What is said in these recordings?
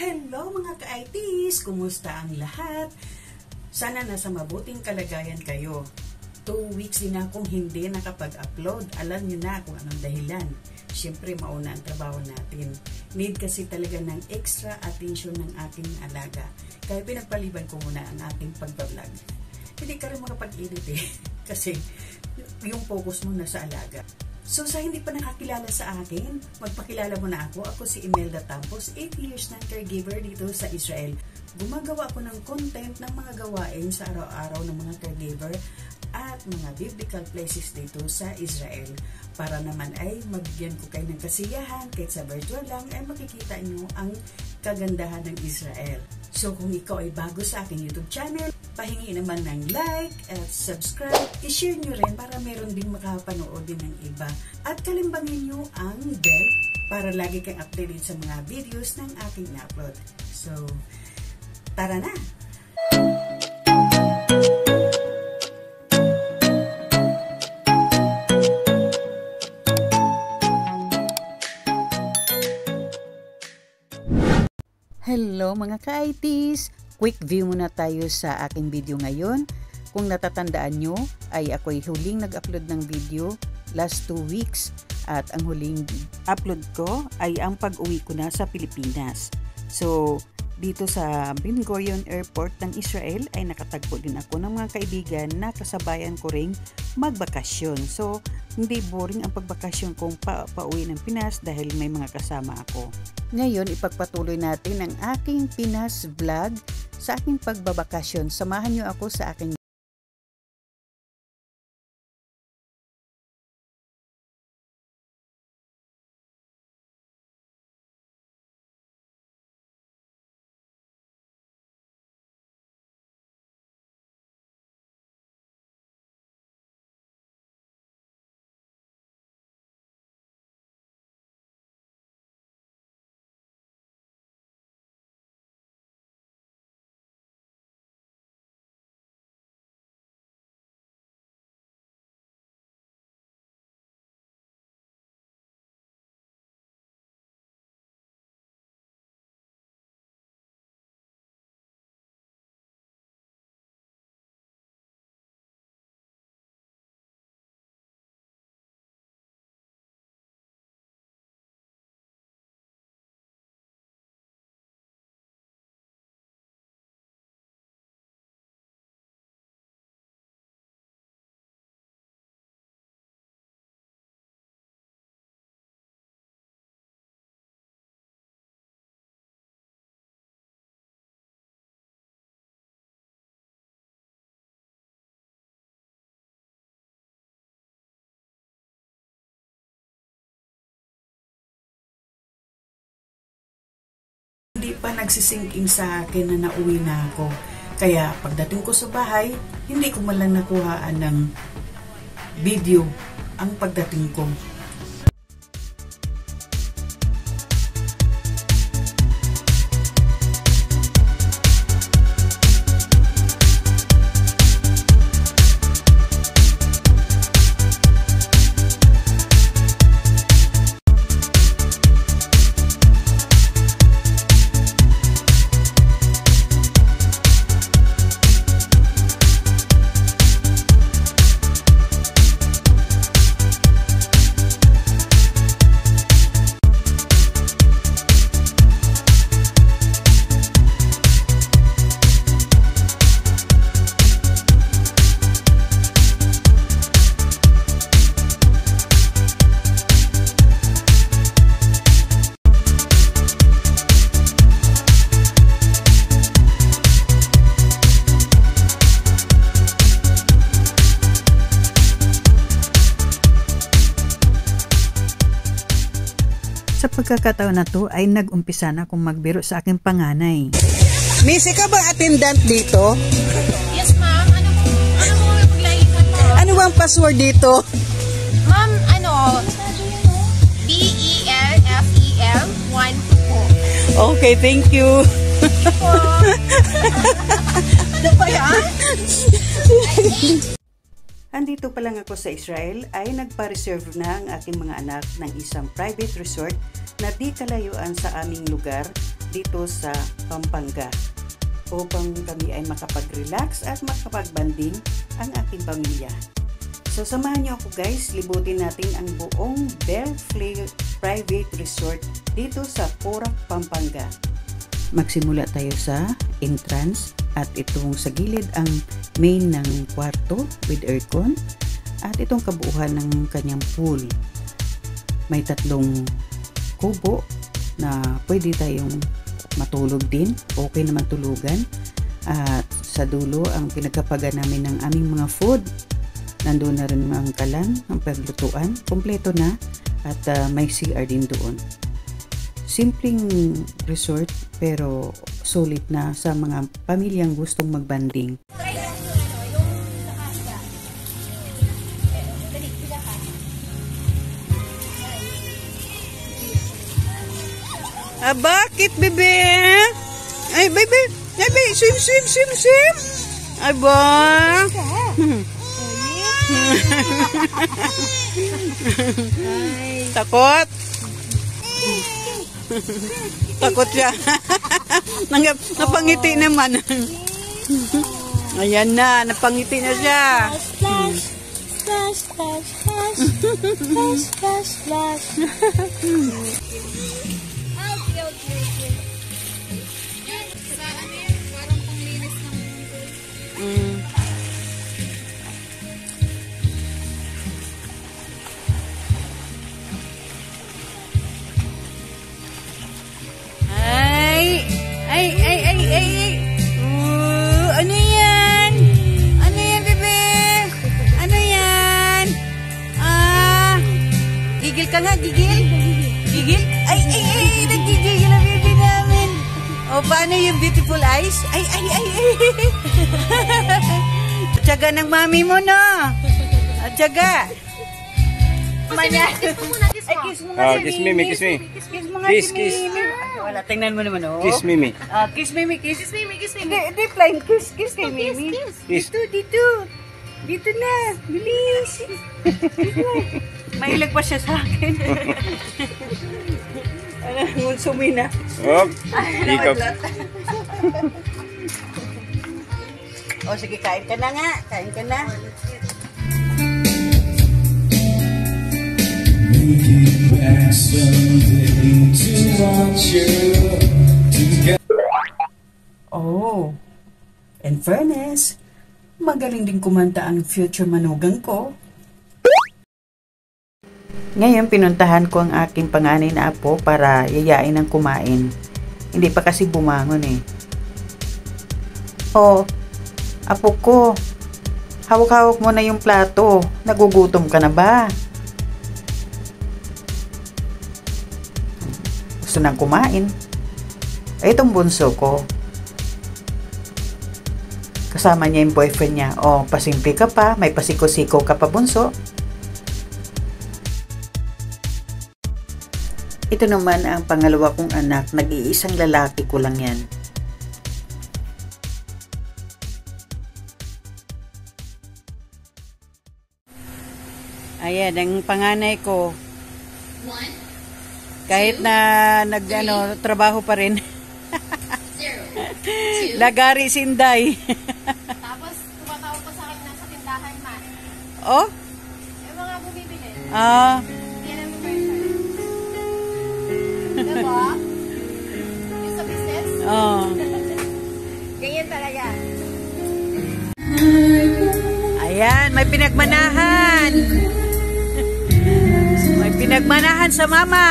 Hello mga ka-ITs! Kumusta ang lahat? Sana nasa mabuting kalagayan kayo. 2 weeks din akong hindi nakapag-upload. Alam niyo na kung anong dahilan. Siyempre mauna ang trabaho natin. Need kasi talaga ng extra attention ng aking alaga. Kaya pinagpaliban ko muna ang ating pagbablog. Hindi ka rin makapag-edit kasi yung focus mo na sa alaga. So sa hindi pa nakakilala sa akin, magpakilala mo na ako. Ako si Imelda Tampos, 8 years na caregiver dito sa Israel. Gumagawa ako ng content ng mga gawain sa araw-araw ng mga caregiver at mga biblical places dito sa Israel. Para naman ay mabigyan ko kayo ng kasiyahan, kahit sa virtual lang ay makikita nyo ang kagandahan ng Israel. So kung ikaw ay bago sa aking YouTube channel, pahingi naman ng like at subscribe. I-share nyo rin para meron din makapanood din ng iba. At kalimbangin nyo ang bell para lagi kang updated sa mga videos ng aking upload. So, tara na! Hello mga ka-ITs! Quick view muna tayo sa aking video ngayon. Kung natatandaan nyo, ay ako'y huling nag-upload ng video last 2 weeks. At ang huling upload ko ay ang pag-uwi ko na sa Pilipinas. So, dito sa Ben Gurion Airport ng Israel ay nakatagpo din ako ng mga kaibigan na kasabayan ko ring magbakasyon. So, hindi boring ang pagbakasyon kong pauwi ng Pinas dahil may mga kasama ako. Ngayon, ipagpatuloy natin ang aking Pinas vlog sa aking pagbabakasyon. Samahan niyo ako sa aking hindi pa nagsisingking sa akin na nauwi na ako. Kaya pagdating ko sa bahay, hindi ko man lang nakuhaan ng video ang pagdating ko. Sa pagkakataon na to ay nag-umpisa na akong magbiro sa aking panganay. Miss, ikaw ba attendant dito? Yes, ma'am. Ano mo paglahitan mo? Ano bang password dito? Ma'am, BELFEL 1 po. Okay, thank you. Ano ba yan? Andito pa lang ako sa Israel ay nagpa-reserve na ang aking mga anak ng isang private resort na di kalayuan sa aming lugar dito sa Pampanga upang kami ay makapag-relax at makapagbanding ang ating pamilya. So samahan niyo ako guys, libutin natin ang buong Belle Fleur Private Resort dito sa Porac, Pampanga. Magsimula tayo sa entrance at itong sa gilid ang main ng kwarto with aircon at itong kabuuan ng kanyang pool. May 3 kubo na pwede tayong matulog din, okay naman tulugan. At sa dulo ang pinagkapaga namin ng aming mga food. Nandun na rin ang kalan, ang paglutuan, kompleto na at may CR din doon. Simpleng resort pero sulit na sa mga pamilyang gustong magbanding. Bakit, bebe? Ay, bebe. Bebe, sim. Aba. Takot. Takot siya. Napangiti naman. Ayan na, napangiti na siya. Splash. Ay. Ano yan? Ano yan, bebe? Ano yan? Gigil ka nga, gigil? Gigil? Ay, nagigigil ang bebe namin. O, paano yung beautiful eyes? Ay. Tiyaga ng mami mo, no? Tiyaga. Kiss mo nga. Kiss Mimi. Kiss mo nga Kiss, si kiss. Mimi. Wala, tingnan mo naman, oh. Kiss Mimi. Kiss Mimi. Kiss Mimi. Hindi, flying kiss kay Mimi. Kiss. Dito na. Bilis. Mailag pa siya sa akin. Alam, sumi na. Oh, ikaw. O, sige, kain ka na nga. Kain ka na. Oh, in fairness, magaling din kumanta ang future manugang ko. Ngayon, pinuntahan ko ang aking panganay na apo para yayain ng kumain. Hindi pa kasi bumangon eh. Oh, apo ko, hawak-hawak mo na yung plato. Nagugutom ka na ba? Gusto nang kumain. Itong bunso ko. Kasama niya yung boyfriend niya. O, pasimple ka pa. May pasiko-siko ka pa, bunso. Ito naman ang pangalawa kong anak. Nag-iisang lalaki ko lang yan. Ayan, ang panganay ko. Kahit na trabaho pa rin. Lagari Sinday. Tapos, tumatawag pa sa akin nasa tindahan man. Oh? Yung mga bumibili. Ah. Yan ang commercial. Diba? Yung sa business. Oh. Ganyan talaga. Ayan, may pinagmanahan. May pinagmanahan sa mama.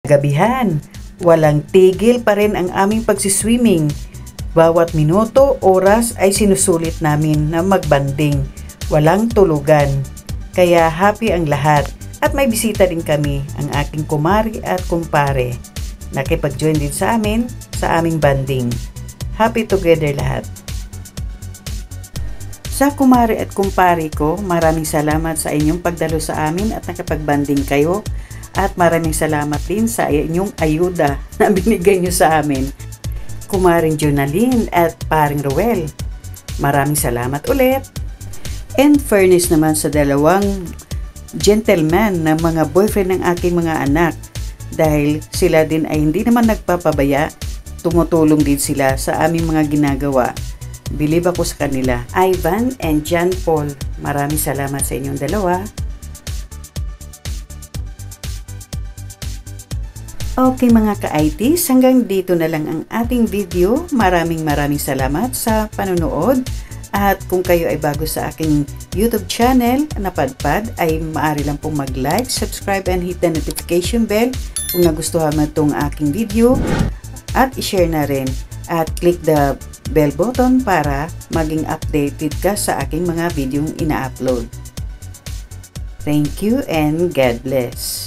Gabihan, walang tigil pa rin ang aming pagsiswimming. Bawat minuto, oras ay sinusulit namin na magbanding. Walang tulugan. Kaya happy ang lahat. At may bisita din kami, ang aking kumari at kumpare. Nakipag-join din sa amin, sa aming banding. Happy together lahat. Sa kumare at kumpare ko, maraming salamat sa inyong pagdalo sa amin at nakapagbanding kayo. At maraming salamat din sa inyong ayuda na binigay nyo sa amin. Kumaring Jonalyn at paring Roel, maraming salamat ulit. And fairness naman sa dalawang gentleman na mga boyfriend ng aking mga anak. Dahil sila din ay hindi naman nagpapabaya, tumutulong din sila sa aming mga ginagawa. Believe ako sa kanila. Ivan and John Paul, maraming salamat sa inyong dalawa. Okay mga ka-ITs, hanggang dito na lang ang ating video. Maraming salamat sa panonood. At kung kayo ay bago sa aking YouTube channel, Napadpad, ay maaari lang pong mag-like, subscribe, and hit the notification bell kung nagustuhan mo itong aking video. At i-share na rin. At click the bell button para maging updated ka sa aking mga videong ina-upload. Thank you and God bless.